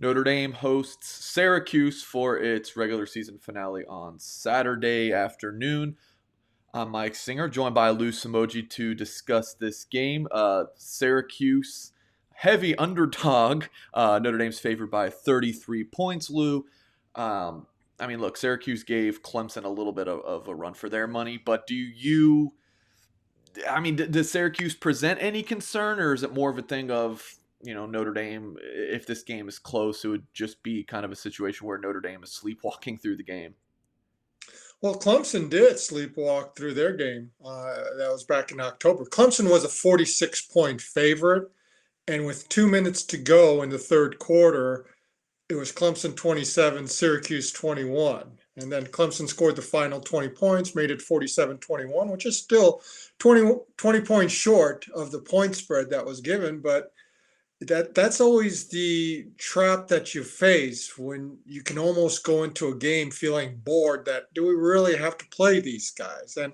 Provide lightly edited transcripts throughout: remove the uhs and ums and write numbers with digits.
Notre Dame hosts Syracuse for its regular season finale on Saturday afternoon. I'm Mike Singer, joined by Lou Somogyi to discuss this game. Syracuse, heavy underdog. Notre Dame's favored by 33 points, Lou. Look, Syracuse gave Clemson a little bit of a run for their money, but does Syracuse present any concern, or is it more of a thing of, Notre Dame, if this game is close, it would just be kind of a situation where Notre Dame is sleepwalking through the game? Well, Clemson did sleepwalk through their game. That was back in October. Clemson was a 46-point favorite, and with 2 minutes to go in the third quarter, it was Clemson 27, Syracuse 21. And then Clemson scored the final 20 points, made it 47-21, which is still 20 points short of the point spread that was given. But that's always the trap that you face when you can almost go into a game feeling bored that do we really have to play these guys? And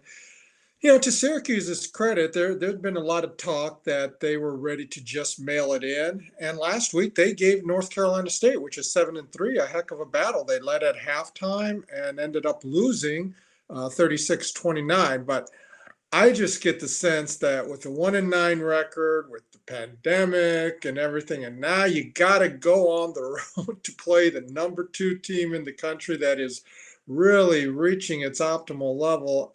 to Syracuse's credit, there's been a lot of talk that they were ready to just mail it in. And last week they gave North Carolina State, which is 7-3, a heck of a battle. They led at halftime and ended up losing 36-29. But I just get the sense that with the 1-9 record, with the pandemic and everything, and now you got to go on the road to play the number 2 team in the country that is really reaching its optimal level.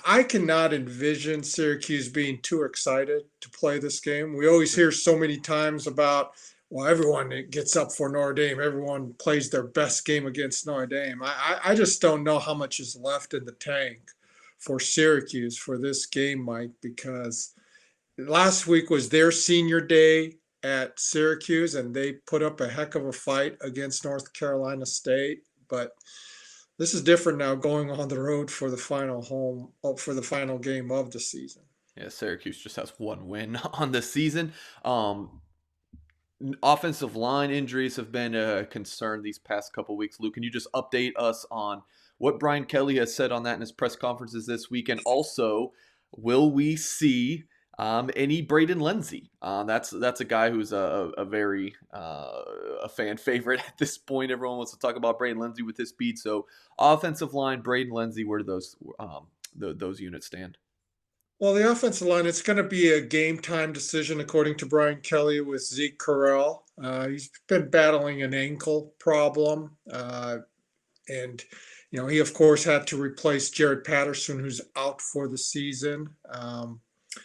I cannot envision Syracuse being too excited to play this game. We always hear so many times about, well, everyone gets up for Notre Dame. Everyone plays their best game against Notre Dame. I just don't know how much is left in the tank for Syracuse for this game, Mike, because last week was their senior day at Syracuse, and they put up a heck of a fight against North Carolina State. But this is different now, going on the road for the final game of the season. Yeah, Syracuse just has one win on the season. Offensive line injuries have been a concern these past couple weeks. Luke, can you just update us on what Brian Kelly has said on that in his press conferences this week? And also, will we see any Brayden Lindsey? That's a guy who's a very a fan favorite at this point. Everyone wants to talk about Brayden Lindsey with his speed. So, offensive line, Brayden Lindsey, where do those units stand? Well, the offensive line, it's going to be a game time decision, according to Brian Kelly, with Zeke Correll. He's been battling an ankle problem. And he, of course, had to replace Jared Patterson, who's out for the season.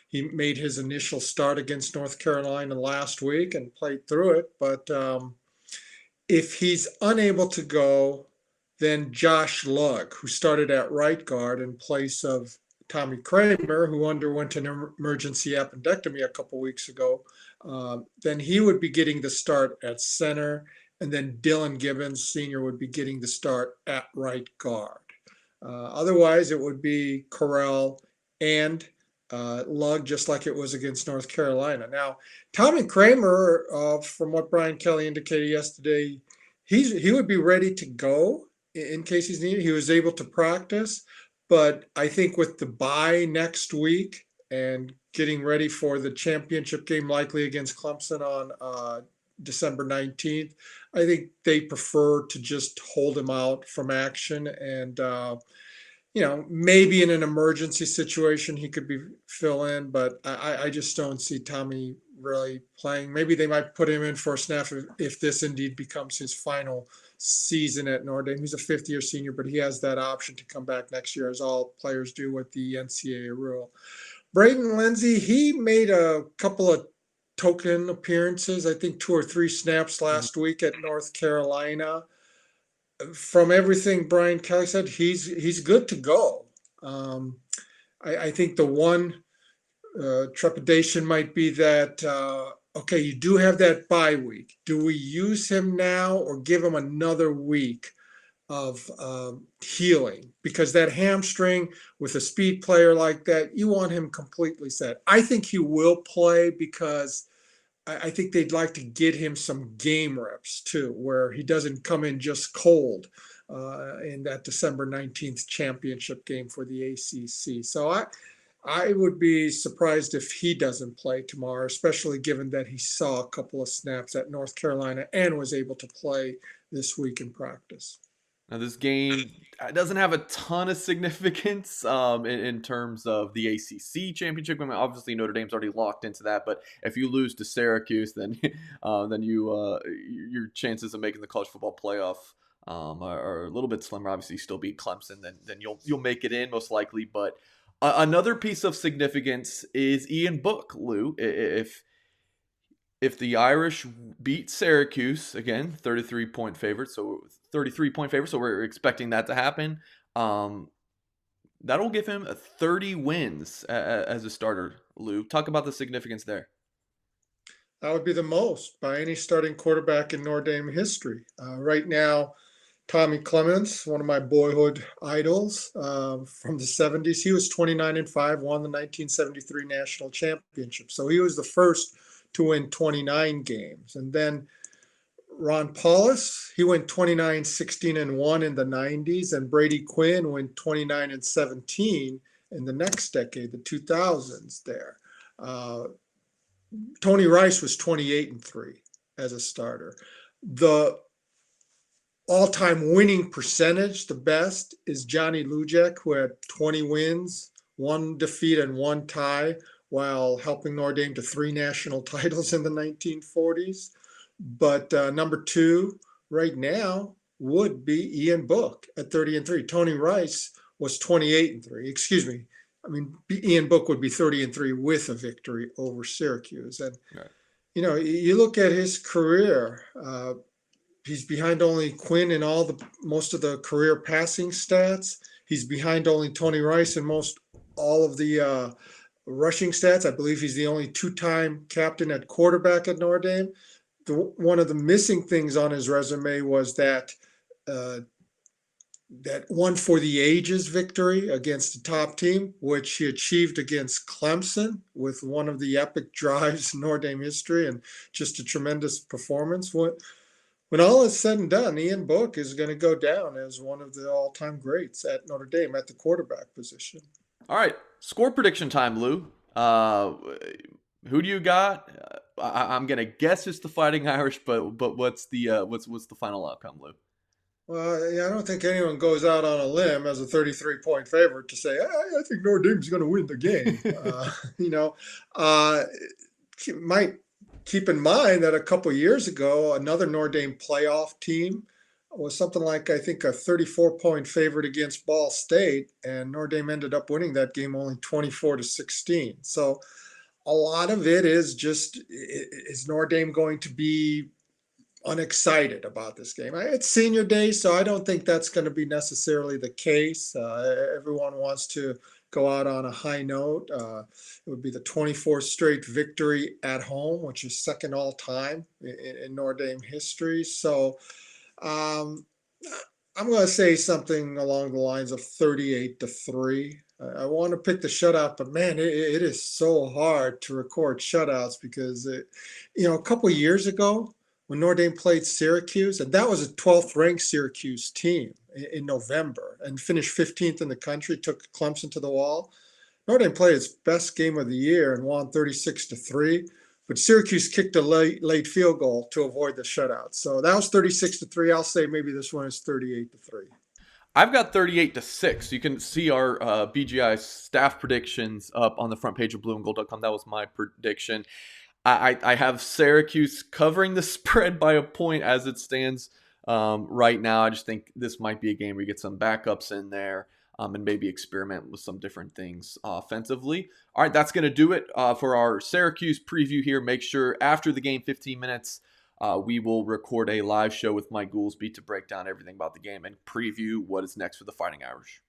He made his initial start against North Carolina last week and played through it. But if he's unable to go, then Josh Lugg, who started at right guard in place of Tommy Kramer, who underwent an emergency appendectomy a couple weeks ago, then he would be getting the start at center, and then Dylan Gibbons Sr. would be getting the start at right guard. Otherwise, it would be Correll and Lugg, just like it was against North Carolina. Now, Tommy Kramer, from what Brian Kelly indicated yesterday, he would be ready to go in case he's needed. He was able to practice. But I think with the bye next week and getting ready for the championship game, likely against Clemson on December 19th, I think they prefer to just hold him out from action. And, maybe in an emergency situation, he could be fill in. But I just don't see Tommy really playing. Maybe they might put him in for a snap if this indeed becomes his final season at Notre Dame. He's a fifth-year senior, but he has that option to come back next year, as all players do with the NCAA rule. Brayden Lindsey, he made a couple of token appearances, I think 2 or 3 snaps last week at North Carolina. From everything Brian Kelly said, he's good to go. I think the one trepidation might be that, okay, you do have that bye week. Do we use him now or give him another week of healing? Because that hamstring with a speed player like that, you want him completely set. I think he will play because I think they'd like to get him some game reps too, where he doesn't come in just cold in that December 19th championship game for the ACC. So I would be surprised if he doesn't play tomorrow, especially given that he saw a couple of snaps at North Carolina and was able to play this week in practice. Now, this game doesn't have a ton of significance in terms of the ACC championship. I mean, obviously, Notre Dame's already locked into that, but if you lose to Syracuse, then your chances of making the college football playoff are a little bit slimmer. Obviously, you still beat Clemson, then you'll make it in most likely. But another piece of significance is Ian Book, Lou. If the Irish beat Syracuse, again, 33-point favorite, so 33-point favorite, so we're expecting that to happen. That'll give him 30 wins as a starter, Lou. Talk about the significance there. That would be the most by any starting quarterback in Notre Dame history. Right now, Tommy Clements, one of my boyhood idols from the 70s, he was 29-5, won the 1973 national championship. So he was the first to win 29 games. And then Ron Paulus, he went 29-16-1 in the 90s, and Brady Quinn went 29-17 in the next decade, the 2000s there. Tony Rice was 28-3 as a starter. The all-time winning percentage, the best, is Johnny Lujack, who had 20 wins, 1 defeat and 1 tie, while helping Notre Dame to 3 national titles in the 1940s. But number 2 right now would be Ian Book at 30-3. Tony Rice was 28-3. Excuse me. I mean, Ian Book would be 30-3 with a victory over Syracuse. And, Right. You look at his career, he's behind only Quinn in most of the career passing stats. He's behind only Tony Rice in all of the rushing stats. I believe he's the only 2-time captain at quarterback at Notre Dame. One of the missing things on his resume was that one for the ages victory against the top team, which he achieved against Clemson with one of the epic drives in Notre Dame history, and just a tremendous performance. When all is said and done, Ian Book is going to go down as one of the all-time greats at Notre Dame at the quarterback position. All right, score prediction time, Lou. Who do you got? I'm gonna guess it's the Fighting Irish, but what's the final outcome, Lou? Well, yeah, I don't think anyone goes out on a limb as a 33-point favorite to say, I think Notre Dame's going to win the game. You might keep in mind that a couple years ago, another Notre Dame playoff team was something like, I think, a 34-point favorite against Ball State, and Notre Dame ended up winning that game only 24-16. So a lot of it is just, is Notre Dame going to be unexcited about this game? It's senior day, so I don't think that's going to be necessarily the case. Everyone wants to go out on a high note. It would be the 24th straight victory at home, which is second all time in Notre Dame history. So I'm going to say something along the lines of 38-3. I want to pick the shutout, but man, it is so hard to record shutouts because, a couple of years ago, when Notre Dame played Syracuse, and that was a 12th ranked Syracuse team in November and finished 15th in the country, took Clemson to the wall. Notre Dame played its best game of the year and won 36-3, but Syracuse kicked a late field goal to avoid the shutout. So that was 36-3. I'll say maybe this one is 38-3. I've got 38-6. You can see our BGI staff predictions up on the front page of blueandgold.com. That was my prediction. I have Syracuse covering the spread by a point as it stands right now. I just think this might be a game where you get some backups in there and maybe experiment with some different things offensively. All right, that's going to do it for our Syracuse preview here. Make sure after the game, 15 minutes, we will record a live show with Mike Goolsby to break down everything about the game and preview what is next for the Fighting Irish.